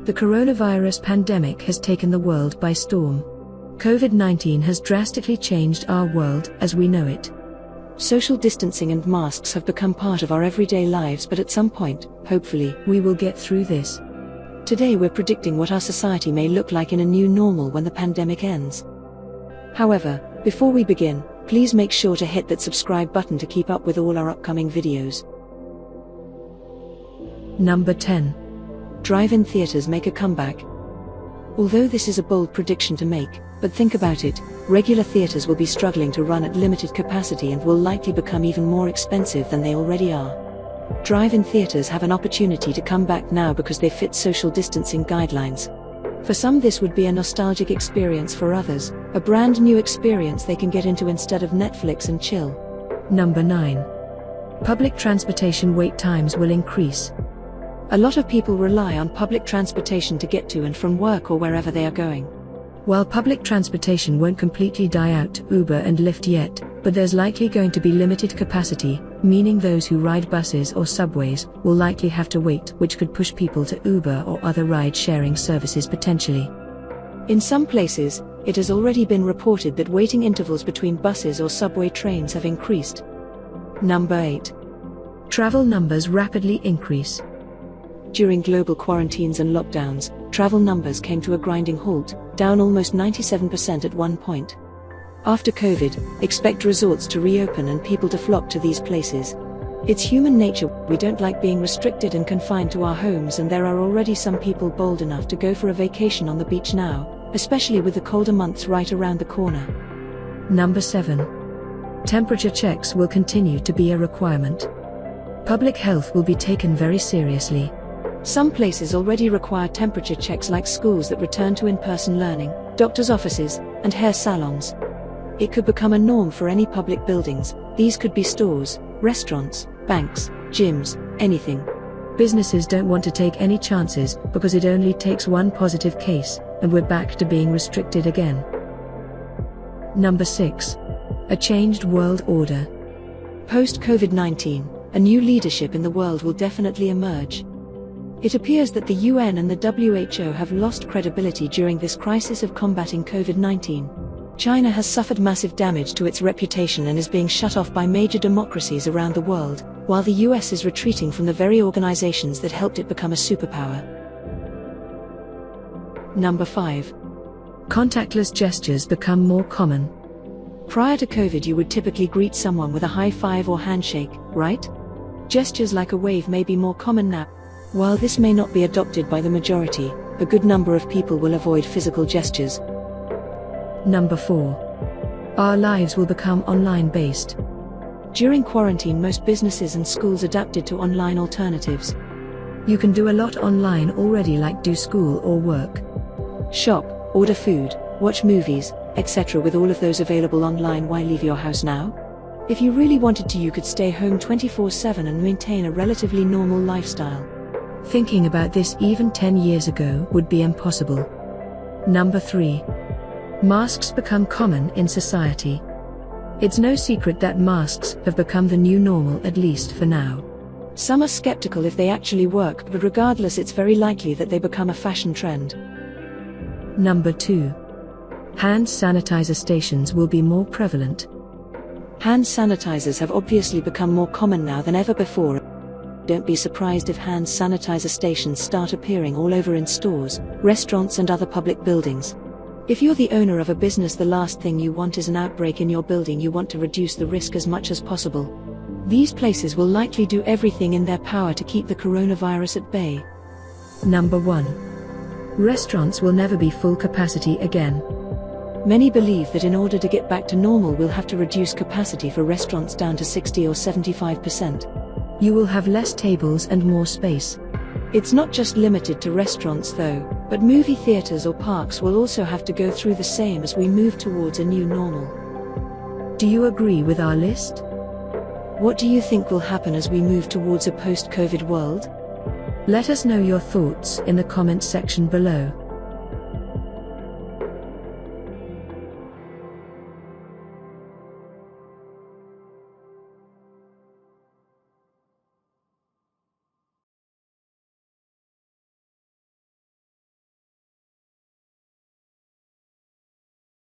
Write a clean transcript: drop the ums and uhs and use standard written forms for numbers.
The coronavirus pandemic has taken the world by storm. COVID-19 has drastically changed our world as we know it. Social distancing and masks have become part of our everyday lives, but at some point, hopefully, we will get through this. Today we're predicting what our society may look like in a new normal when the pandemic ends. However, before we begin, please make sure to hit that subscribe button to keep up with all our upcoming videos. Number 10. Drive-in theaters make a comeback. Although this is a bold prediction to make, but think about it, regular theaters will be struggling to run at limited capacity and will likely become even more expensive than they already are. Drive-in theaters have an opportunity to come back now because they fit social distancing guidelines. For some this would be a nostalgic experience, for others, a brand new experience they can get into instead of Netflix and chill. Number 9. Public transportation wait times will increase. A lot of people rely on public transportation to get to and from work or wherever they are going. While public transportation won't completely die out, Uber and Lyft yet, but there's likely going to be limited capacity, meaning those who ride buses or subways will likely have to wait, which could push people to Uber or other ride-sharing services potentially. In some places, it has already been reported that waiting intervals between buses or subway trains have increased. Number 8. Travel numbers rapidly increase. During global quarantines and lockdowns, travel numbers came to a grinding halt, down almost 97% at one point. After COVID, expect resorts to reopen and people to flock to these places. It's human nature, we don't like being restricted and confined to our homes, and there are already some people bold enough to go for a vacation on the beach now, especially with the colder months right around the corner. Number 7. Temperature checks will continue to be a requirement. Public health will be taken very seriously. Some places already require temperature checks, like schools that return to in-person learning, doctors' offices, and hair salons. It could become a norm for any public buildings. These could be stores, restaurants, banks, gyms, anything. Businesses don't want to take any chances because it only takes one positive case, and we're back to being restricted again. Number 6. A changed world order. Post-COVID-19, a new leadership in the world will definitely emerge. It appears that the UN and the WHO have lost credibility during this crisis of combating COVID-19. China has suffered massive damage to its reputation and is being shut off by major democracies around the world, while the US is retreating from the very organizations that helped it become a superpower. Number 5. Contactless gestures become more common. Prior to COVID, you would typically greet someone with a high five or handshake, right? Gestures like a wave may be more common now. While this may not be adopted by the majority, a good number of people will avoid physical gestures. Number 4. Our lives will become online-based. During quarantine, most businesses and schools adapted to online alternatives. You can do a lot online already, like do school or work, shop, order food, watch movies, etc. With all of those available online, why leave your house now? If you really wanted to, you could stay home 24/7 and maintain a relatively normal lifestyle. Thinking about this even 10 years ago would be impossible. Number 3. Masks become common in society. It's no secret that masks have become the new normal, at least for now. Some are skeptical if they actually work, but regardless, it's very likely that they become a fashion trend. Number 2. Hand sanitizer stations will be more prevalent. Hand sanitizers have obviously become more common now than ever before. Don't be surprised if hand sanitizer stations start appearing all over in stores, restaurants and other public buildings. If you're the owner of a business, the last thing you want is an outbreak in your building. You want to reduce the risk as much as possible. These places will likely do everything in their power to keep the coronavirus at bay. Number 1. Restaurants will never be full capacity again. Many believe that in order to get back to normal, we'll have to reduce capacity for restaurants down to 60 or 75%. You will have less tables and more space. It's not just limited to restaurants though, but movie theaters or parks will also have to go through the same as we move towards a new normal. Do you agree with our list? What do you think will happen as we move towards a post-COVID world? Let us know your thoughts in the comments section below.